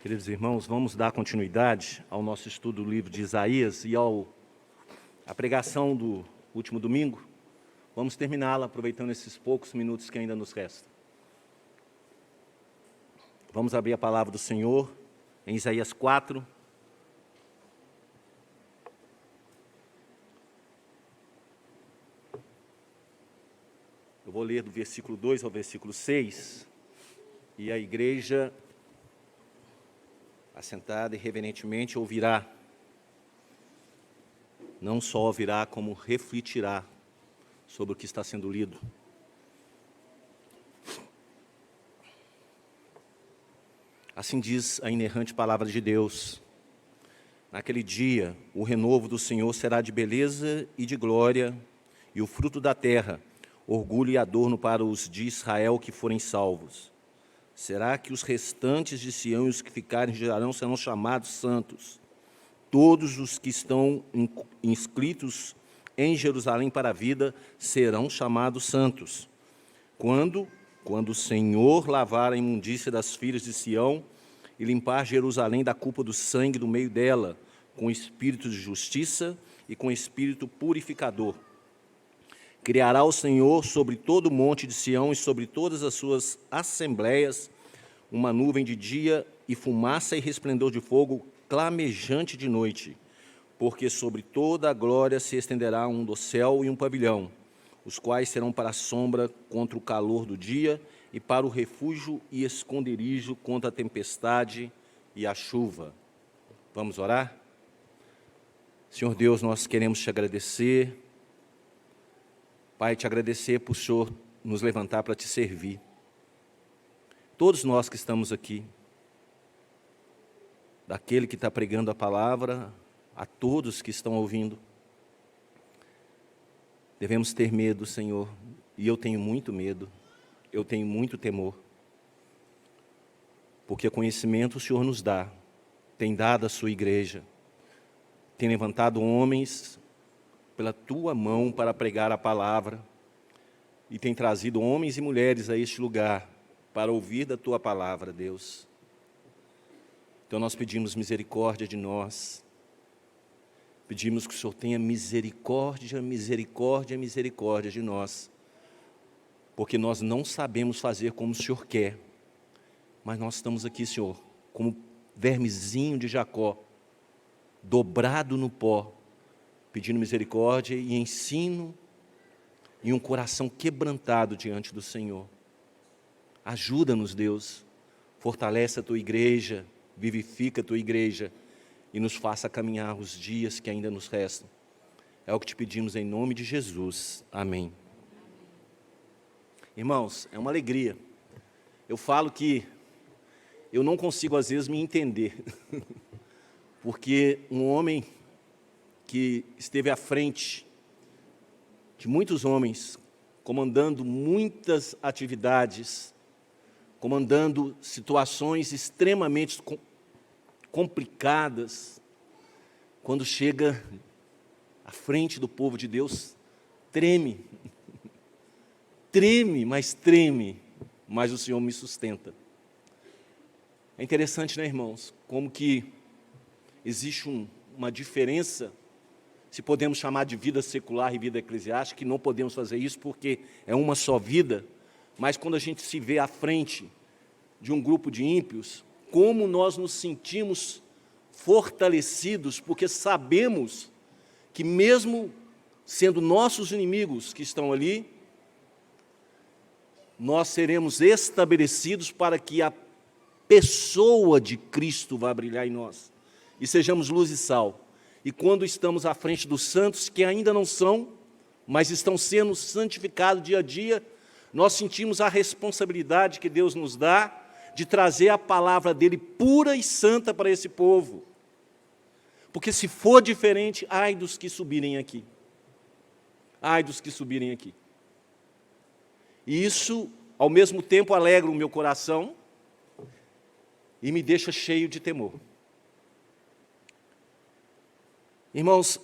Queridos irmãos, vamos dar continuidade ao nosso estudo do livro de Isaías e à pregação do último domingo. Vamos terminá-la aproveitando esses poucos minutos que ainda nos restam. Vamos abrir a palavra do Senhor em Isaías 4. Eu vou ler do versículo 2 ao versículo 6, e a igreja, assentada e reverentemente, ouvirá. Não só ouvirá, como refletirá sobre o que está sendo lido. Assim diz a inerrante palavra de Deus: naquele dia, o renovo do Senhor será de beleza e de glória, e o fruto da terra, orgulho e adorno para os de Israel que forem salvos. Será que os restantes de Sião e os que ficarem de Jarão serão chamados santos? Todos os que estão inscritos em Jerusalém para a vida serão chamados santos. Quando o Senhor lavar a imundícia das filhas de Sião e limpar Jerusalém da culpa do sangue do meio dela, com espírito de justiça e com espírito purificador. Criará o Senhor sobre todo o monte de Sião e sobre todas as suas assembleias uma nuvem de dia e fumaça e resplendor de fogo clamejante de noite, porque sobre toda a glória se estenderá um dossel e um pavilhão, os quais serão para a sombra contra o calor do dia e para o refúgio e esconderijo contra a tempestade e a chuva. Vamos orar? Senhor Deus, nós queremos te agradecer. Pai, te agradecer por o Senhor nos levantar para te servir. Todos nós que estamos aqui, daquele que está pregando a palavra, a todos que estão ouvindo, devemos ter medo, Senhor, e eu tenho muito medo, eu tenho muito temor, porque conhecimento o Senhor nos dá, tem dado à sua igreja, tem levantado homens pela tua mão para pregar a palavra, e tem trazido homens e mulheres a este lugar para ouvir da tua palavra, Deus. Então nós pedimos misericórdia de nós, pedimos que o Senhor tenha misericórdia, misericórdia, misericórdia de nós, porque nós não sabemos fazer como o Senhor quer, mas nós estamos aqui, Senhor, como vermezinho de Jacó, dobrado no pó, pedindo misericórdia e ensino e um coração quebrantado diante do Senhor. Ajuda-nos, Deus, fortalece a tua igreja, vivifica a tua igreja e nos faça caminhar os dias que ainda nos restam. É o que te pedimos em nome de Jesus. Amém. Irmãos, é uma alegria. Eu falo que eu não consigo às vezes me entender, porque um homem que esteve à frente de muitos homens, comandando muitas atividades, comandando situações extremamente complicadas, quando chega à frente do povo de Deus, treme, treme, mas o Senhor me sustenta. É interessante, né, irmãos, como que existe uma diferença, se podemos chamar de vida secular e vida eclesiástica, que não podemos fazer isso porque é uma só vida, mas quando a gente se vê à frente de um grupo de ímpios, como nós nos sentimos fortalecidos, porque sabemos que mesmo sendo nossos inimigos que estão ali, nós seremos estabelecidos para que a pessoa de Cristo vá brilhar em nós, e sejamos luz e sal. E quando estamos à frente dos santos, que ainda não são, mas estão sendo santificados dia a dia, nós sentimos a responsabilidade que Deus nos dá de trazer a palavra dele pura e santa para esse povo. Porque se for diferente, ai dos que subirem aqui. Ai dos que subirem aqui. E isso, ao mesmo tempo, alegra o meu coração e me deixa cheio de temor. Irmãos,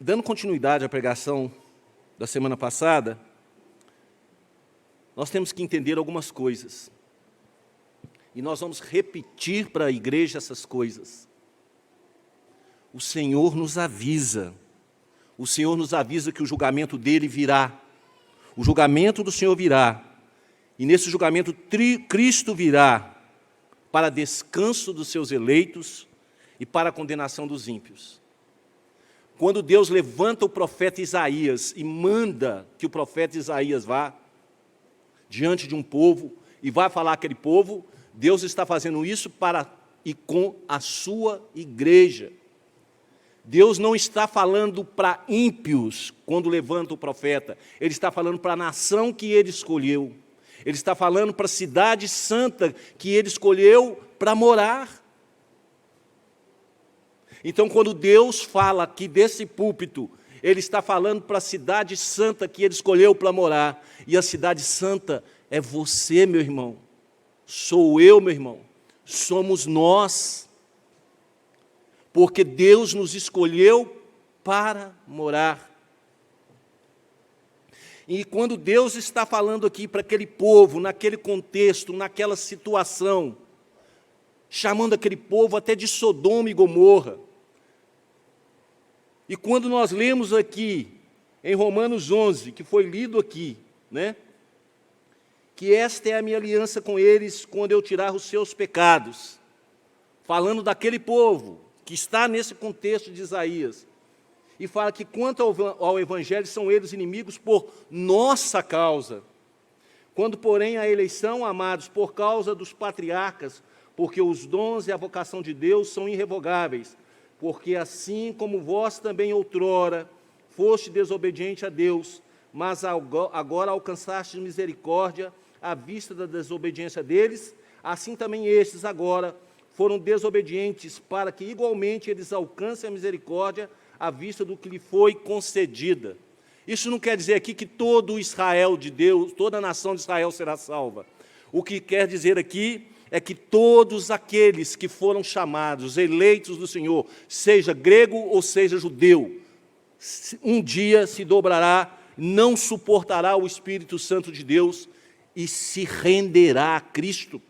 dando continuidade à pregação da semana passada, nós temos que entender algumas coisas. e nós vamos repetir para a igreja essas coisas. O Senhor nos avisa. O Senhor nos avisa que o julgamento dele virá. O julgamento do Senhor virá. E nesse julgamento, Cristo virá para descanso dos seus eleitos e para a condenação dos ímpios. Quando Deus levanta o profeta Isaías e manda que o profeta Isaías vá diante de um povo e vá falar àquele povo, Deus está fazendo isso para e com a sua igreja. Deus não está falando para ímpios quando levanta o profeta, Ele está falando para a nação que Ele escolheu. Ele está falando para a cidade santa que Ele escolheu para morar. Então, quando Deus fala aqui desse púlpito, Ele está falando para a cidade santa que Ele escolheu para morar. E a cidade santa é você, meu irmão. Sou eu, meu irmão. Somos nós. Porque Deus nos escolheu para morar. E quando Deus está falando aqui para aquele povo, naquele contexto, naquela situação, chamando aquele povo até de Sodoma e Gomorra. E quando nós lemos aqui, em Romanos 11, que foi lido aqui, né? Que esta é a minha aliança com eles quando eu tirar os seus pecados. Falando daquele povo que está nesse contexto de Isaías. E fala que quanto ao Evangelho são eles inimigos por nossa causa. Quando, porém, a eleição, amados, por causa dos patriarcas, porque os dons e a vocação de Deus são irrevogáveis, porque assim como vós também outrora foste desobediente a Deus, mas agora alcançastes misericórdia à vista da desobediência deles, assim também estes agora foram desobedientes, para que igualmente eles alcancem a misericórdia à vista do que lhe foi concedida. Isso não quer dizer aqui que todo o Israel de Deus, toda a nação de Israel será salva. O que quer dizer aqui é que todos aqueles que foram chamados, eleitos do Senhor, seja grego ou seja judeu, um dia se dobrará, não suportará o Espírito Santo de Deus e se renderá a Cristo.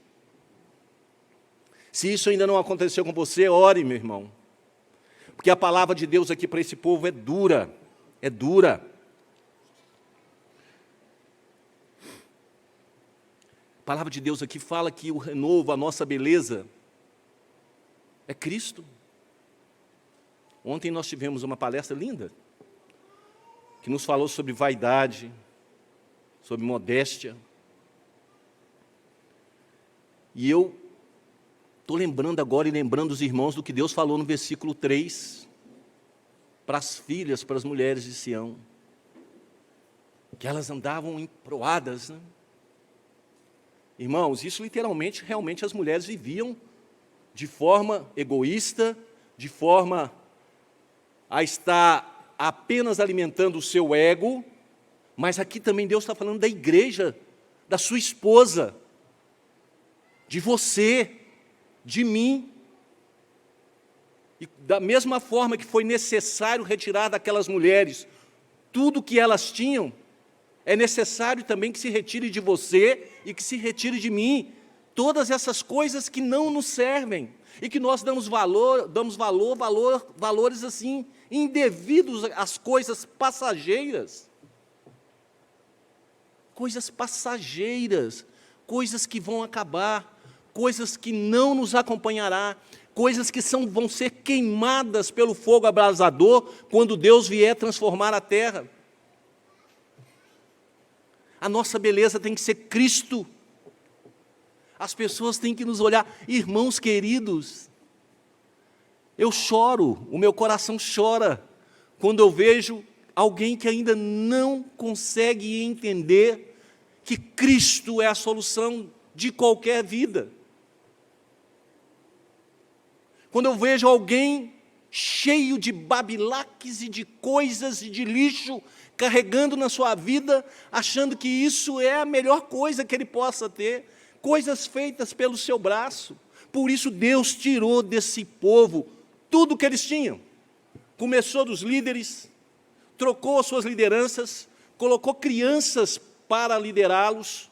Se isso ainda não aconteceu com você, ore, meu irmão. Porque a palavra de Deus aqui para esse povo é dura, é dura. A palavra de Deus aqui fala que o renovo, a nossa beleza, é Cristo. Ontem nós tivemos uma palestra linda, que nos falou sobre vaidade, sobre modéstia. E eu estou lembrando agora e lembrando os irmãos do que Deus falou no versículo 3, para as filhas, para as mulheres de Sião, que elas andavam emproadas, né? Irmãos, isso literalmente, realmente as mulheres viviam de forma egoísta, de forma a estar apenas alimentando o seu ego, mas aqui também Deus está falando da igreja, da sua esposa, de você, de mim. E da mesma forma que foi necessário retirar daquelas mulheres tudo que elas tinham, é necessário também que se retire de você e que se retire de mim todas essas coisas que não nos servem e que nós damos valores assim indevidos às coisas passageiras. Coisas passageiras, coisas que vão acabar, coisas que não nos acompanhará, coisas que vão ser queimadas pelo fogo abrasador quando Deus vier transformar a terra. A nossa beleza tem que ser Cristo. As pessoas têm que nos olhar. Irmãos queridos, eu choro, o meu coração chora, quando eu vejo alguém que ainda não consegue entender que Cristo é a solução de qualquer vida. Quando eu vejo alguém cheio de babilaques e de coisas e de lixo, carregando na sua vida, achando que isso é a melhor coisa que ele possa ter, coisas feitas pelo seu braço. Por isso Deus tirou desse povo tudo o que eles tinham. Começou dos líderes, trocou as suas lideranças, colocou crianças para liderá-los.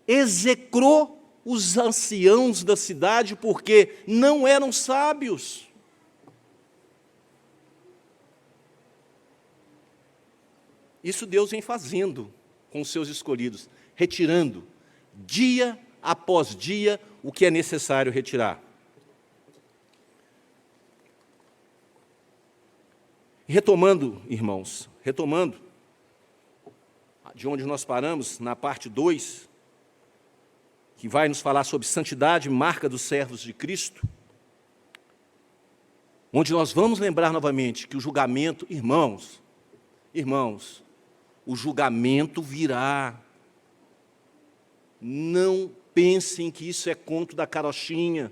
execrou os anciãos da cidade porque não eram sábios. Isso Deus vem fazendo com os seus escolhidos, retirando, dia após dia, o que é necessário retirar. Retomando, irmãos, de onde nós paramos, na parte 2, que vai nos falar sobre santidade, marca dos servos de Cristo, onde nós vamos lembrar novamente que o julgamento, irmãos, o julgamento virá. Não pensem que isso é conto da carochinha,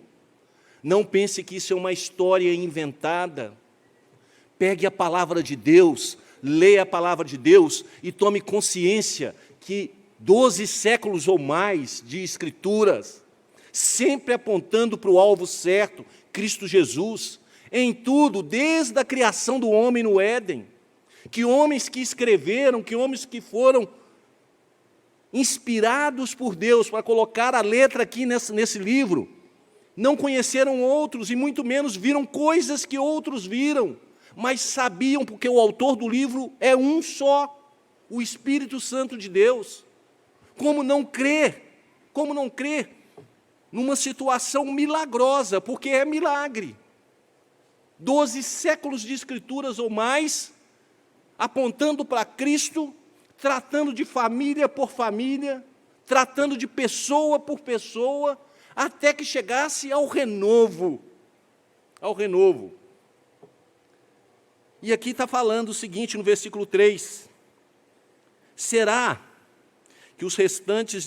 não pensem que isso é uma história inventada. Pegue a palavra de Deus, leia a palavra de Deus e tome consciência que 12 séculos ou mais de escrituras, sempre apontando para o alvo certo, Cristo Jesus, em tudo, desde a criação do homem no Éden, que homens que escreveram, que homens que foram inspirados por Deus para colocar a letra aqui nesse livro, não conheceram outros e muito menos viram coisas que outros viram, mas sabiam, porque o autor do livro é um só, o Espírito Santo de Deus. Como não crer numa situação milagrosa, porque é milagre. 12 séculos de escrituras ou mais, apontando para Cristo, tratando de família por família, tratando de pessoa por pessoa, até que chegasse ao renovo. E aqui está falando o seguinte, no versículo 3, será que os restantes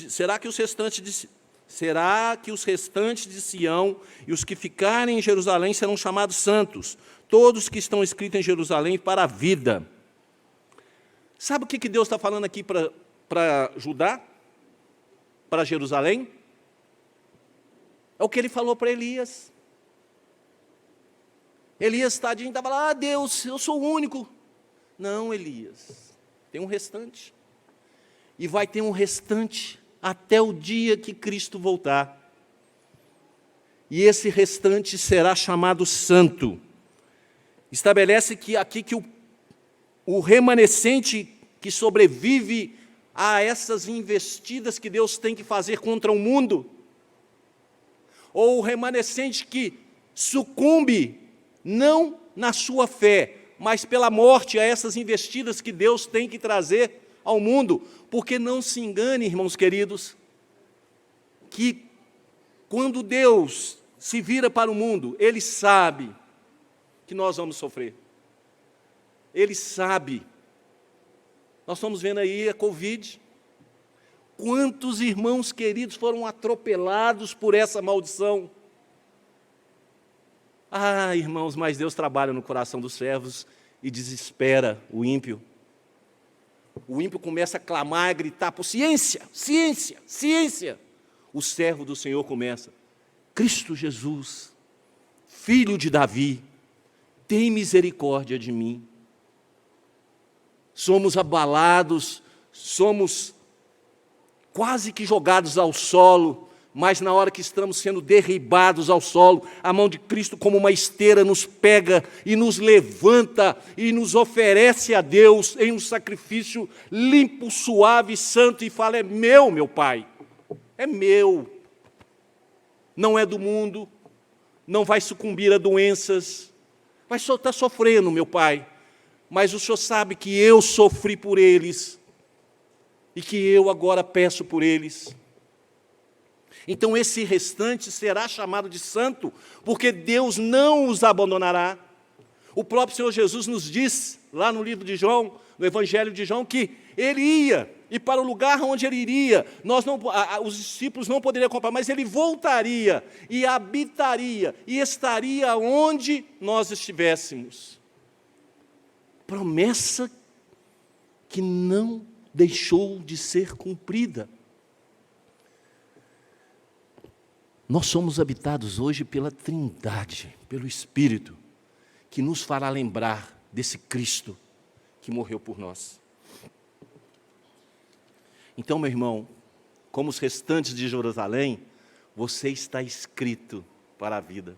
de Sião e os que ficarem em Jerusalém serão chamados santos, todos que estão escritos em Jerusalém para a vida. Sabe o que Deus está falando aqui para Judá? Para Jerusalém? É o que Ele falou para Elias. Elias, tadinho, estava lá, Deus, eu sou o único. Não, Elias, tem um restante. E vai ter um restante até o dia que Cristo voltar. E esse restante será chamado santo. Estabelece que aqui que o remanescente que sobrevive a essas investidas que Deus tem que fazer contra o mundo, ou o remanescente que sucumbe, não na sua fé, mas pela morte a essas investidas que Deus tem que trazer ao mundo, porque não se engane, irmãos queridos, que quando Deus se vira para o mundo, Ele sabe que nós vamos sofrer. Ele sabe. Nós estamos vendo aí a Covid. Quantos irmãos queridos foram atropelados por essa maldição? Ah, irmãos, mas Deus trabalha no coração dos servos e desespera o ímpio. O ímpio começa a clamar, a gritar por ciência, ciência, ciência. O servo do Senhor começa, Cristo Jesus, Filho de Davi, tem misericórdia de mim. Somos abalados, somos quase que jogados ao solo, mas na hora que estamos sendo derribados ao solo, a mão de Cristo como uma esteira nos pega e nos levanta e nos oferece a Deus em um sacrifício limpo, suave, santo e fala, é meu Pai, é meu, não é do mundo, não vai sucumbir a doenças, vai só estar sofrendo, meu Pai, mas o Senhor sabe que eu sofri por eles e que eu agora peço por eles. Então esse restante será chamado de santo, porque Deus não os abandonará. O próprio Senhor Jesus nos diz, lá no livro de João, no Evangelho de João, que Ele ia, e para o lugar onde Ele iria, os discípulos não poderiam acompanhar, mas Ele voltaria, e habitaria, e estaria onde nós estivéssemos. Promessa que não deixou de ser cumprida. Nós somos habitados hoje pela Trindade, pelo Espírito, que nos fará lembrar desse Cristo que morreu por nós. Então, meu irmão, como os restantes de Jerusalém, você está escrito para a vida.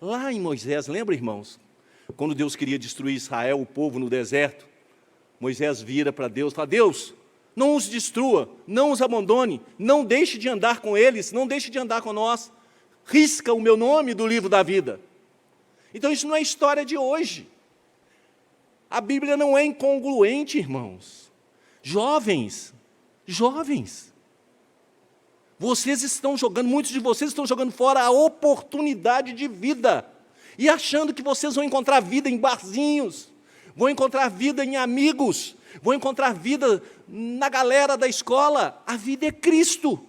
Lá em Moisés, lembra, irmãos? Quando Deus queria destruir Israel, o povo no deserto, Moisés vira para Deus e fala: Deus, não os destrua, não os abandone, não deixe de andar com eles, não deixe de andar com nós, risca o meu nome do livro da vida. Então isso não é história de hoje. A Bíblia não é incongruente, irmãos. Jovens, vocês estão jogando, muitos de vocês estão jogando fora a oportunidade de vida, e achando que vocês vão encontrar vida em barzinhos, vão encontrar vida em amigos, vão encontrar vida na galera da escola. A vida é Cristo.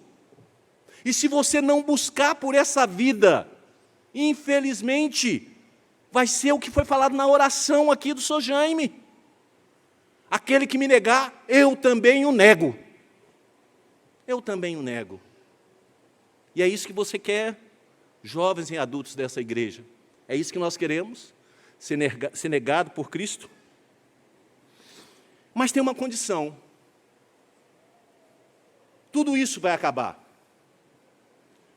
E se você não buscar por essa vida, infelizmente, vai ser o que foi falado na oração aqui do Sr. Jaime. Aquele que me negar, eu também o nego. Eu também o nego. E é isso que você quer, jovens e adultos dessa igreja? É isso que nós queremos? Ser negado por Cristo? Mas tem uma condição. Tudo isso vai acabar.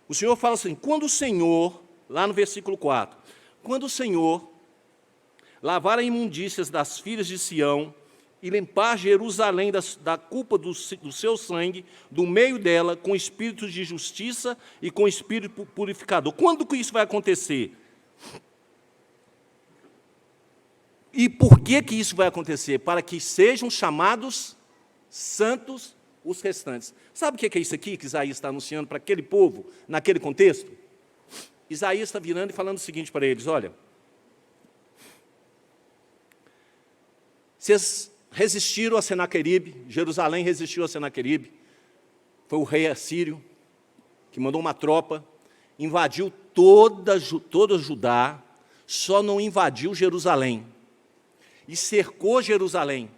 O Senhor fala assim: quando o Senhor, lá no versículo 4, quando o Senhor lavar as imundícias das filhas de Sião e limpar Jerusalém da culpa do seu sangue, do meio dela, com espírito de justiça e com espírito purificador. Quando que isso vai acontecer? E por que isso vai acontecer? Para que sejam chamados santos os restantes. Sabe o que é isso aqui que Isaías está anunciando para aquele povo, naquele contexto? Isaías está virando e falando o seguinte para eles: olha, vocês resistiram a Senaqueribe, Jerusalém resistiu a Senaqueribe, foi o rei assírio que mandou uma tropa, invadiu toda Judá, só não invadiu Jerusalém, e cercou Jerusalém.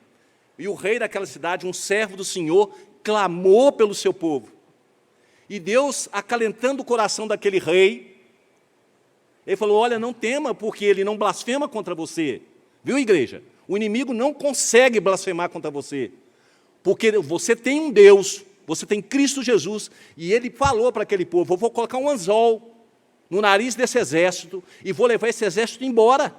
E o rei daquela cidade, um servo do Senhor, clamou pelo seu povo. E Deus, acalentando o coração daquele rei, ele falou: olha, não tema, porque ele não blasfema contra você. Viu, igreja? O inimigo não consegue blasfemar contra você, porque você tem um Deus, você tem Cristo Jesus, e ele falou para aquele povo: eu vou colocar um anzol no nariz desse exército, e vou levar esse exército embora,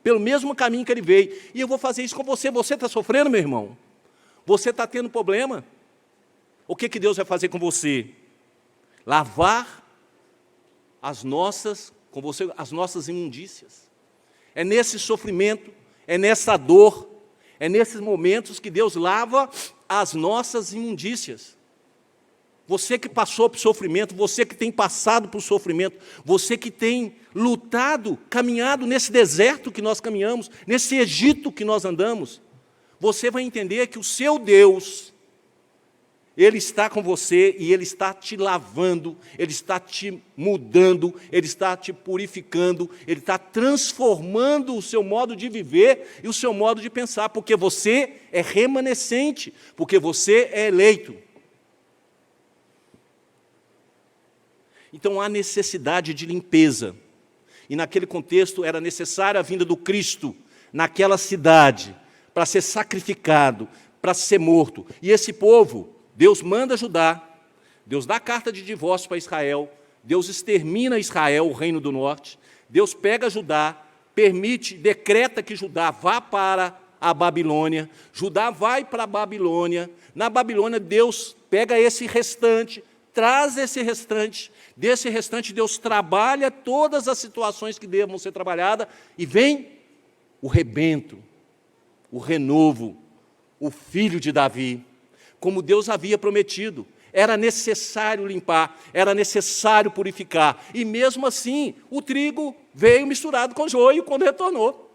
pelo mesmo caminho que ele veio, e eu vou fazer isso com você. Você está sofrendo, meu irmão? Você está tendo problema? O que Deus vai fazer com você? Lavar com você as nossas imundícias. É nesse sofrimento, é nessa dor, é nesses momentos que Deus lava as nossas imundícias. Você que passou por sofrimento, você que tem passado por sofrimento, você que tem lutado, caminhado nesse deserto que nós caminhamos, nesse Egito que nós andamos, você vai entender que o seu Deus, Ele está com você e Ele está te lavando, Ele está te mudando, Ele está te purificando, Ele está transformando o seu modo de viver e o seu modo de pensar, porque você é remanescente, porque você é eleito. Então há necessidade de limpeza, e naquele contexto era necessária a vinda do Cristo naquela cidade, para ser sacrificado, para ser morto. E esse povo, Deus manda Judá, Deus dá carta de divórcio para Israel, Deus extermina Israel, o reino do norte, Deus pega Judá, decreta que Judá vá para a Babilônia, Judá vai para a Babilônia, na Babilônia Deus pega esse restante, traz esse restante, desse restante Deus trabalha todas as situações que devam ser trabalhadas, e vem o rebento, o renovo, o filho de Davi, como Deus havia prometido. Era necessário limpar, era necessário purificar, e mesmo assim o trigo veio misturado com joio quando retornou.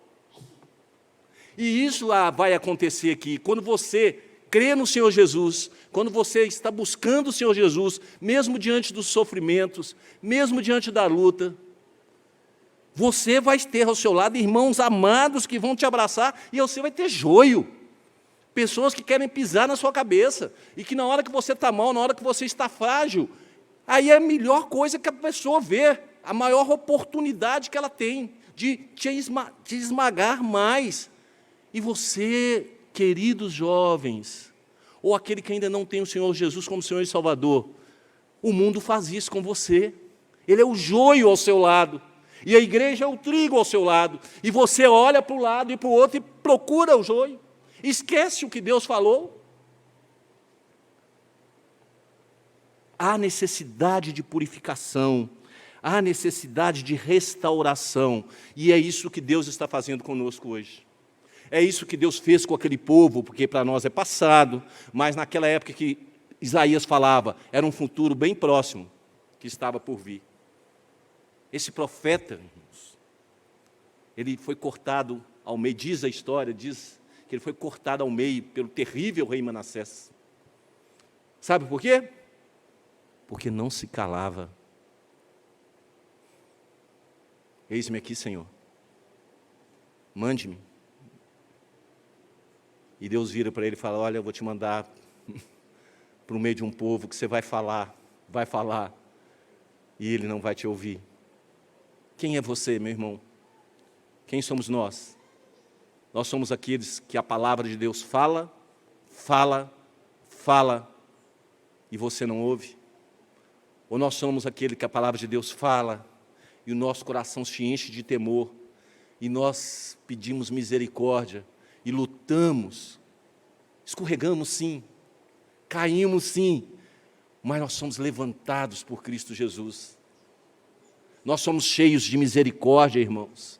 E isso vai acontecer aqui, quando você crê no Senhor Jesus, quando você está buscando o Senhor Jesus, mesmo diante dos sofrimentos, mesmo diante da luta, você vai ter ao seu lado irmãos amados que vão te abraçar, e você vai ter joio. Pessoas que querem pisar na sua cabeça, e que na hora que você está mal, na hora que você está frágil, aí é a melhor coisa que a pessoa vê, a maior oportunidade que ela tem de te esmagar mais. E você, queridos jovens, ou aquele que ainda não tem o Senhor Jesus como Senhor e Salvador, o mundo faz isso com você. Ele é o joio ao seu lado, e a igreja é o trigo ao seu lado, e você olha para um lado e para o outro e procura o joio, esquece o que Deus falou. Há necessidade de purificação, há necessidade de restauração, e é isso que Deus está fazendo conosco hoje. É isso que Deus fez com aquele povo, porque para nós é passado, mas naquela época que Isaías falava, era um futuro bem próximo que estava por vir. Esse profeta, irmãos, ele foi cortado ao meio, diz a história, diz que ele foi cortado ao meio pelo terrível rei Manassés. Sabe por quê? Porque não se calava. Eis-me aqui, Senhor, mande-me. E Deus vira para ele e fala, olha, eu vou te mandar para o meio de um povo que você vai falar, e ele não vai te ouvir. Quem é você, meu irmão? Quem somos nós? Nós somos aqueles que a palavra de Deus fala, e você não ouve? Ou nós somos aquele que a palavra de Deus fala, e o nosso coração se enche de temor, e nós pedimos misericórdia, e lutamos, escorregamos sim, caímos sim, mas nós somos levantados por Cristo Jesus. Nós somos cheios de misericórdia, irmãos.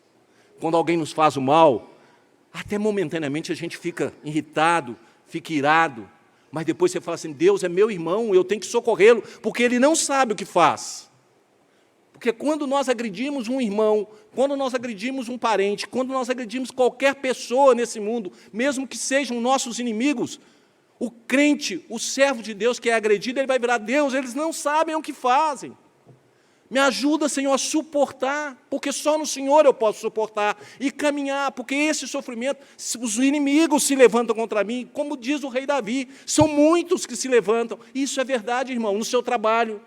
Quando alguém nos faz o mal, até momentaneamente a gente fica irritado, fica irado, mas depois você fala assim, Deus é meu irmão, eu tenho que socorrê-lo, porque ele não sabe o que faz. Porque quando nós agredimos um irmão, quando nós agredimos um parente, quando nós agredimos qualquer pessoa nesse mundo, mesmo que sejam nossos inimigos, o crente, o servo de Deus que é agredido, ele vai virar, Deus, eles não sabem o que fazem. Me ajuda, Senhor, a suportar, porque só no Senhor eu posso suportar, e caminhar, porque esse sofrimento, os inimigos se levantam contra mim, como diz o rei Davi, são muitos que se levantam. Isso é verdade, irmão, no seu trabalho,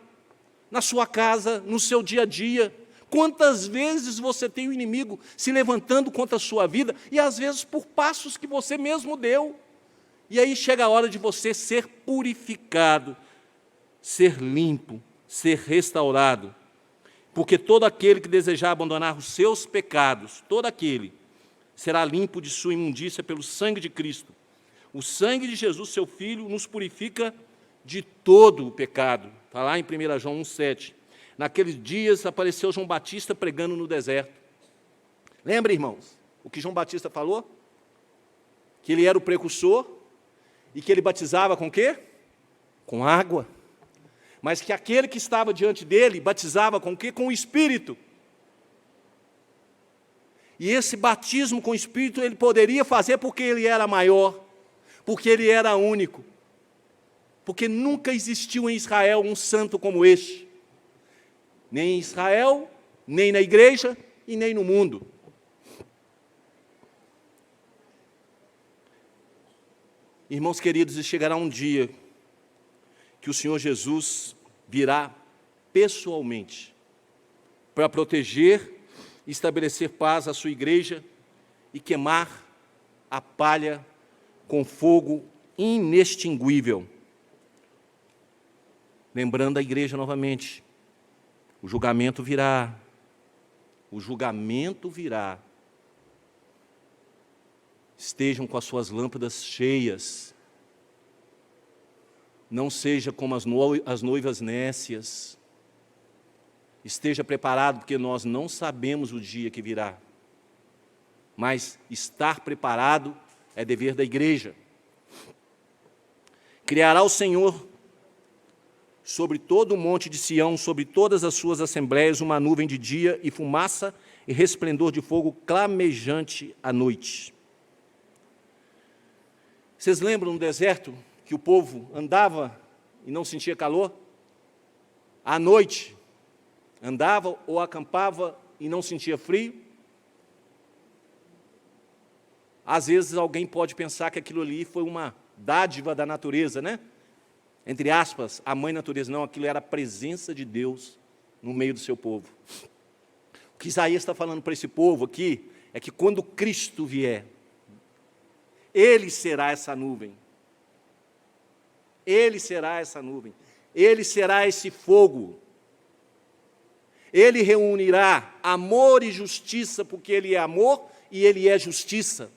na sua casa, no seu dia a dia. Quantas vezes você tem o inimigo se levantando contra a sua vida, e às vezes por passos que você mesmo deu. E aí chega a hora de você ser purificado, ser limpo, ser restaurado. Porque todo aquele que desejar abandonar os seus pecados, todo aquele, será limpo de sua imundícia pelo sangue de Cristo. O sangue de Jesus, seu Filho, nos purifica de todo o pecado. Está lá em 1 João 1,7. Naqueles dias apareceu João Batista pregando no deserto. Lembra, irmãos, o que João Batista falou? Que ele era o precursor e que ele batizava com o quê? Com água. Mas que aquele que estava diante dele batizava com o quê? Com o Espírito. E esse batismo com o Espírito ele poderia fazer porque ele era maior, porque ele era único, porque nunca existiu em Israel um santo como este, nem em Israel, nem na igreja e nem no mundo. Irmãos queridos, chegará um dia que o Senhor Jesus virá pessoalmente para proteger e estabelecer paz à sua igreja e queimar a palha com fogo inextinguível. Lembrando a igreja novamente, o julgamento virá. O julgamento virá. Estejam com as suas lâmpadas cheias. Não seja como as noivas nécias. Esteja preparado, porque nós não sabemos o dia que virá. Mas estar preparado é dever da igreja. Criará o Senhor sobre todo o monte de Sião, sobre todas as suas assembléias, uma nuvem de dia e fumaça e resplendor de fogo clamejante à noite. Vocês lembram no deserto que o povo andava e não sentia calor? À noite, andava ou acampava e não sentia frio? Às vezes alguém pode pensar que aquilo ali foi uma dádiva da natureza, né? Entre aspas, a mãe natureza. Não, aquilo era a presença de Deus no meio do seu povo. O que Isaías está falando para esse povo aqui é que quando Cristo vier, Ele será essa nuvem. Ele será essa nuvem, Ele será esse fogo. Ele reunirá amor e justiça, porque Ele é amor e Ele é justiça.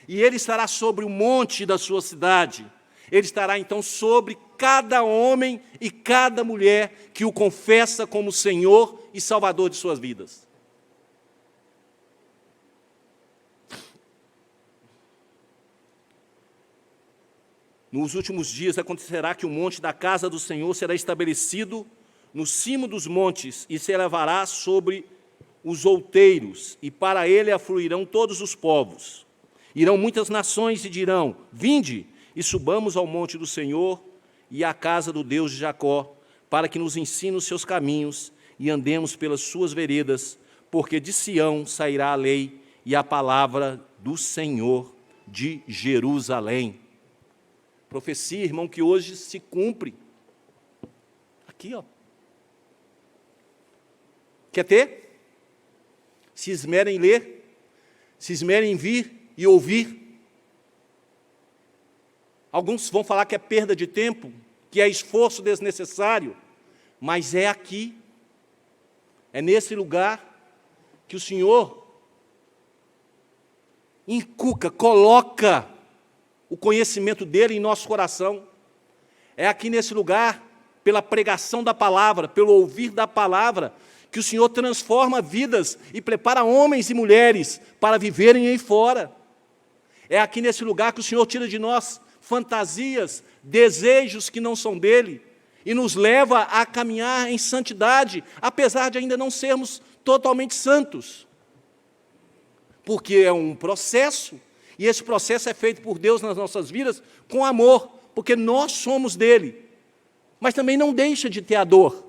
E Ele estará sobre o monte da sua cidade. Ele estará, então, sobre cada homem e cada mulher que o confessa como Senhor e Salvador de suas vidas. Nos últimos dias acontecerá que o monte da casa do Senhor será estabelecido no cimo dos montes e se elevará sobre os outeiros, e para ele afluirão todos os povos. Irão muitas nações e dirão: vinde e subamos ao monte do Senhor e à casa do Deus de Jacó, para que nos ensine os seus caminhos e andemos pelas suas veredas, porque de Sião sairá a lei e a palavra do Senhor de Jerusalém. Profecia, irmão, que hoje se cumpre. Aqui, ó. Quer ter? Se esmerem em ler, se esmerem em vir e ouvir. Alguns vão falar que é perda de tempo, que é esforço desnecessário, mas é aqui, é nesse lugar que o Senhor inculca, coloca o conhecimento dele em nosso coração. É aqui nesse lugar, pela pregação da palavra, pelo ouvir da palavra, que o Senhor transforma vidas e prepara homens e mulheres para viverem aí fora. É aqui nesse lugar que o Senhor tira de nós fantasias, desejos que não são dele, e nos leva a caminhar em santidade, apesar de ainda não sermos totalmente santos. Porque é um processo, e esse processo é feito por Deus nas nossas vidas com amor, porque nós somos dele. Mas também não deixa de ter a dor.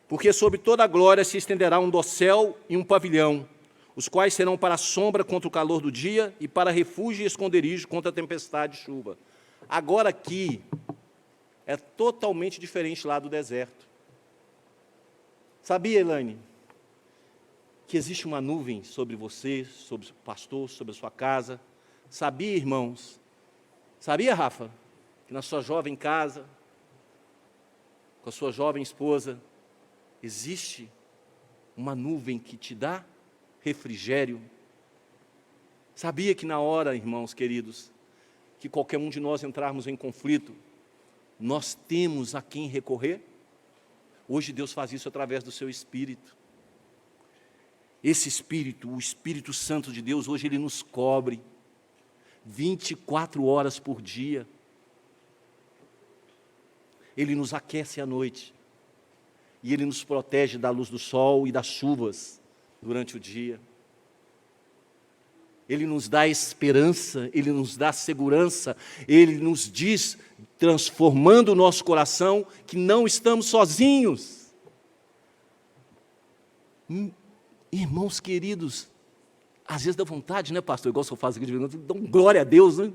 Porque sobre toda a glória se estenderá um dossel e um pavilhão, os quais serão para a sombra contra o calor do dia e para refúgio e esconderijo contra a tempestade e chuva. Agora aqui é totalmente diferente lá do deserto. Sabia, Elaine, que existe uma nuvem sobre você, sobre o pastor, sobre a sua casa? Sabia, irmãos? Sabia, Rafa, que na sua jovem casa, com a sua jovem esposa, existe uma nuvem que te dá refrigério? Sabia que na hora, irmãos queridos, que qualquer um de nós entrarmos em conflito, nós temos a quem recorrer? Hoje Deus faz isso através do seu Espírito. Esse Espírito, o Espírito Santo de Deus, hoje Ele nos cobre 24 horas por dia. Ele nos aquece à noite. E Ele nos protege da luz do sol e das chuvas durante o dia. Ele nos dá esperança, Ele nos dá segurança, Ele nos diz, transformando o nosso coração, que não estamos sozinhos. Irmãos queridos, às vezes dá vontade, né, pastor? Igual eu faço aqui de vez em quando, dá glória a Deus, né?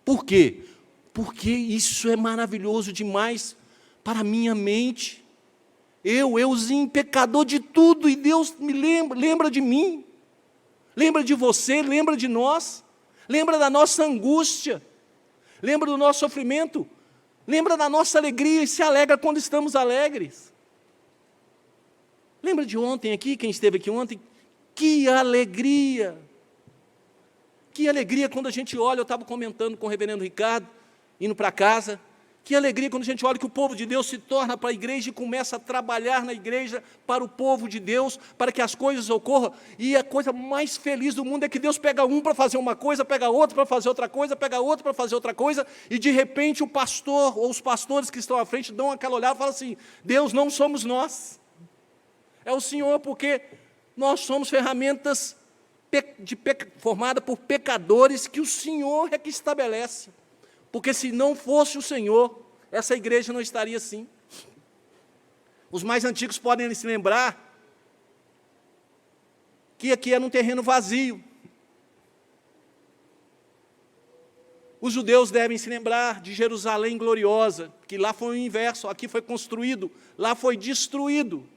Por quê? Porque isso é maravilhoso demais para a minha mente. Euzinho, pecador de tudo, e Deus me lembra de mim. Lembra de você, lembra de nós, lembra da nossa angústia, lembra do nosso sofrimento, lembra da nossa alegria e se alegra quando estamos alegres. Lembra de ontem aqui, quem esteve aqui ontem? Que alegria! Que alegria quando a gente olha, eu estava comentando com o reverendo Ricardo, indo para casa, que alegria quando a gente olha que o povo de Deus se torna para a igreja e começa a trabalhar na igreja para o povo de Deus, para que as coisas ocorram. E a coisa mais feliz do mundo é que Deus pega um para fazer uma coisa, pega outro para fazer outra coisa, pega outro para fazer outra coisa, e de repente o pastor ou os pastores que estão à frente dão aquela olhada e falam assim: Deus, não somos nós, é o Senhor, porque nós somos ferramentas formadas por pecadores que o Senhor é que estabelece. Porque se não fosse o Senhor, essa igreja não estaria assim. Os mais antigos podem se lembrar que aqui era um terreno vazio. Os judeus devem se lembrar de Jerusalém gloriosa, que lá foi o inverso, aqui foi construído, lá foi destruído.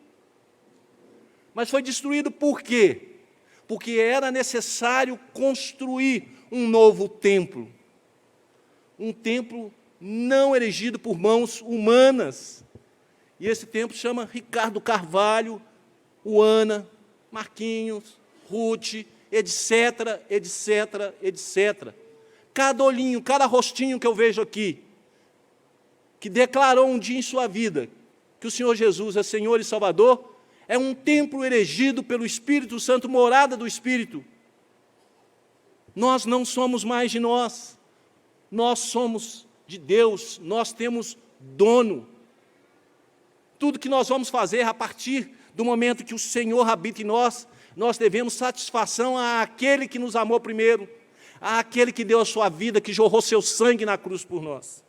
Mas foi destruído por quê? porque era necessário construir um novo templo. Um templo não erigido por mãos humanas. E esse templo chama Ricardo Carvalho, Uana, Marquinhos, Ruth, etc, etc, etc. Cada olhinho, cada rostinho que eu vejo aqui, que declarou um dia em sua vida que o Senhor Jesus é Senhor e Salvador, é um templo erigido pelo Espírito Santo, morada do Espírito. Nós não somos mais de nós somos de Deus, nós temos dono. Tudo que nós vamos fazer a partir do momento que o Senhor habita em nós, nós devemos satisfação àquele que nos amou primeiro, àquele que deu a sua vida, que jorrou seu sangue na cruz por nós.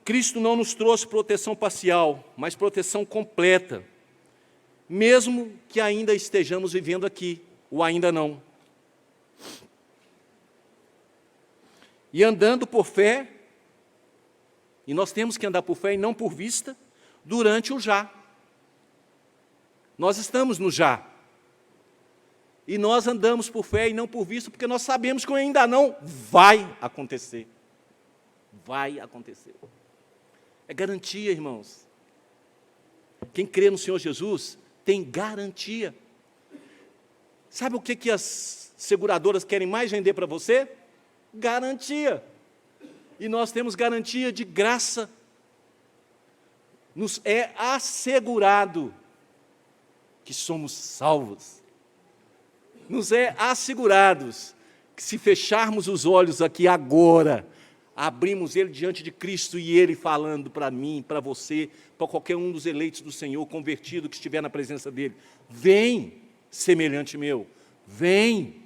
Cristo não nos trouxe proteção parcial, mas proteção completa, mesmo que ainda estejamos vivendo aqui, ou ainda não. E andando por fé, e nós temos que andar por fé e não por vista, durante o já. Nós estamos no já. E nós andamos por fé e não por vista, porque nós sabemos que o ainda não vai acontecer. Vai acontecer. É garantia, irmãos. Quem crê no Senhor Jesus tem garantia. Sabe o que as seguradoras querem mais vender para você? Garantia. E nós temos garantia de graça. Nos é assegurado que somos salvos. Nos é assegurados que se fecharmos os olhos aqui agora, abrimos ele diante de Cristo e ele falando para mim, para você, para qualquer um dos eleitos do Senhor, convertido que estiver na presença dele, vem, semelhante meu, vem.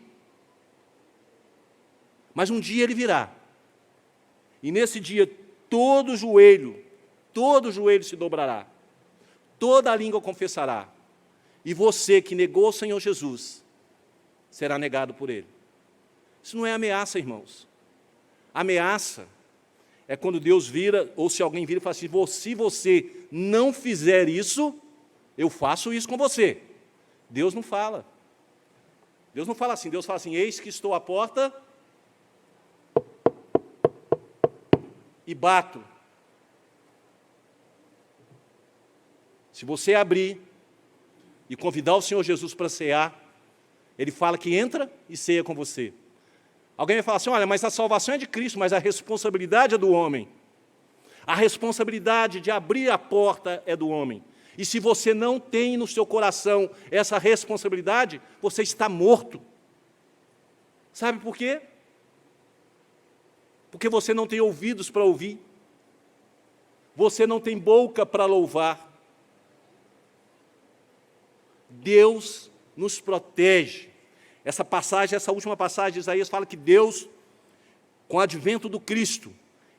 Mas um dia ele virá, e nesse dia todo joelho se dobrará, toda a língua confessará, e você que negou o Senhor Jesus, será negado por ele. Isso não é ameaça, irmãos. Ameaça é quando Deus vira, ou se alguém vira e fala assim, se você não fizer isso, eu faço isso com você. Deus não fala. Deus não fala assim, Deus fala assim, eis que estou à porta e bato. Se você abrir e convidar o Senhor Jesus para cear, ele fala que entra e ceia com você. Alguém vai falar assim, olha, mas a salvação é de Cristo, mas a responsabilidade é do homem. A responsabilidade de abrir a porta é do homem. E se você não tem no seu coração essa responsabilidade, você está morto. Sabe por quê? Porque você não tem ouvidos para ouvir. Você não tem boca para louvar. Deus nos protege. Essa passagem, essa última passagem de Isaías fala que Deus, com o advento do Cristo,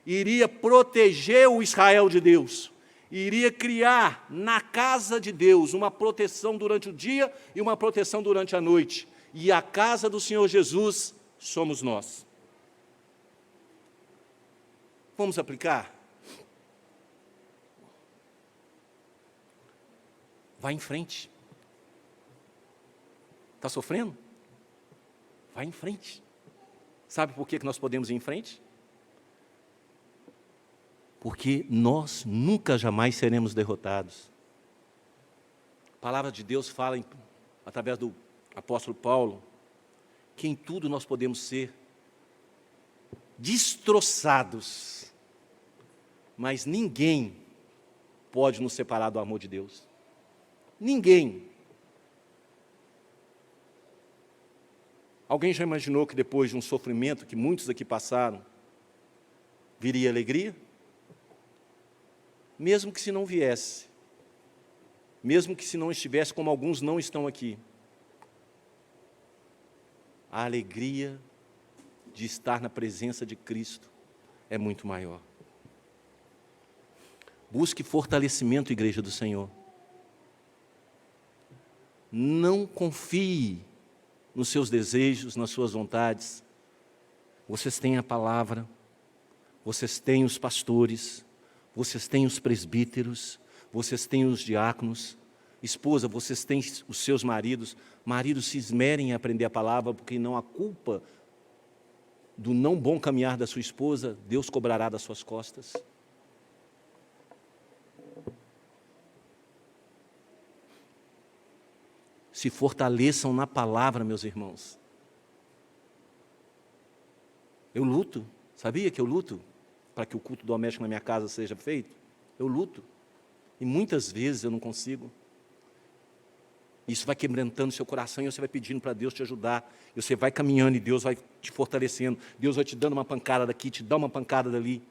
iria proteger o Israel de Deus, iria criar na casa de Deus uma proteção durante o dia e uma proteção durante a noite. E a casa do Senhor Jesus somos nós. Vamos aplicar? Vai em frente. Está sofrendo? Vai em frente. Sabe por que nós podemos ir em frente? Porque nós nunca, jamais seremos derrotados. A palavra de Deus fala, através do apóstolo Paulo, que em tudo nós podemos ser destroçados, mas ninguém pode nos separar do amor de Deus. Ninguém. Alguém já imaginou que depois de um sofrimento que muitos aqui passaram, viria alegria? Mesmo que se não viesse, mesmo que se não estivesse, como alguns não estão aqui, a alegria de estar na presença de Cristo é muito maior. Busque fortalecimento, igreja do Senhor. Não confie nos seus desejos, nas suas vontades. Vocês têm a palavra, vocês têm os pastores, vocês têm os presbíteros, vocês têm os diáconos, Esposa, vocês têm os seus maridos. Maridos, se esmerem em aprender a palavra, porque não há culpa do não bom caminhar da sua esposa, Deus cobrará das suas costas. Se fortaleçam na palavra, meus irmãos. Eu luto, sabia que eu luto para que o culto doméstico na minha casa seja feito? Eu luto. E muitas vezes eu não consigo. Isso vai quebrantando seu coração e você vai pedindo para Deus te ajudar. E você vai caminhando e Deus vai te fortalecendo. Deus vai te dando uma pancada daqui, te dá uma pancada dali.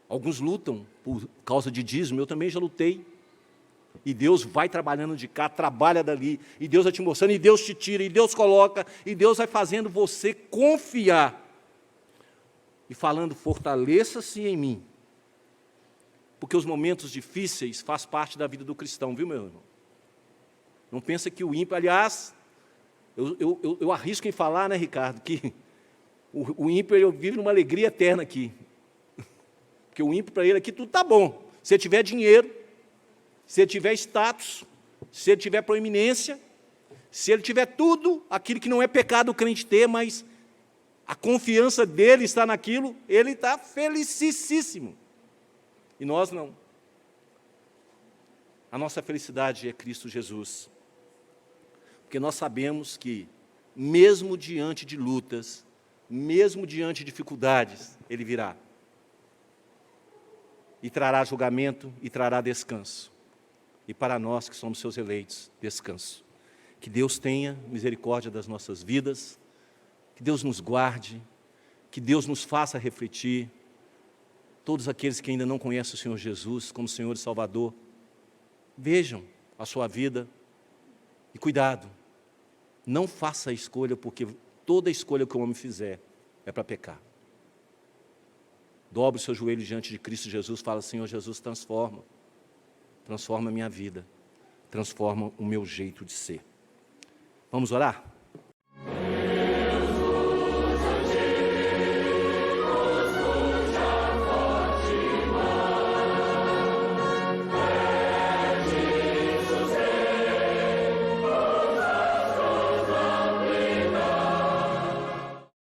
Alguns lutam por causa de dízimo, eu também já lutei. E Deus vai trabalhando de cá, trabalha dali. E Deus vai te mostrando, e Deus te tira, e Deus coloca. E Deus vai fazendo você confiar. E falando, fortaleça-se em mim. Porque os momentos difíceis fazem parte da vida do cristão, viu, meu irmão? Não pensa que o ímpio, aliás, eu arrisco em falar, né, Ricardo, que o ímpio ele vive numa alegria eterna aqui. Porque o ímpio, para ele aqui, tudo está bom. Se ele tiver dinheiro, se ele tiver status, se ele tiver proeminência, se ele tiver tudo, aquilo que não é pecado o crente ter, mas a confiança dele está naquilo, ele está felicíssimo. E nós não. A nossa felicidade é Cristo Jesus. Porque nós sabemos que, mesmo diante de lutas, mesmo diante de dificuldades, Ele virá. E trará julgamento e trará descanso. E para nós que somos seus eleitos, descanso. Que Deus tenha misericórdia das nossas vidas, que Deus nos guarde, que Deus nos faça refletir. Todos aqueles que ainda não conhecem o Senhor Jesus como Senhor e Salvador, vejam a sua vida e cuidado, não faça a escolha, porque toda escolha que o homem fizer é para pecar. Dobre o seu joelho diante de Cristo Jesus, fala, Senhor Jesus, transforma a minha vida, transforma o meu jeito de ser. Vamos orar?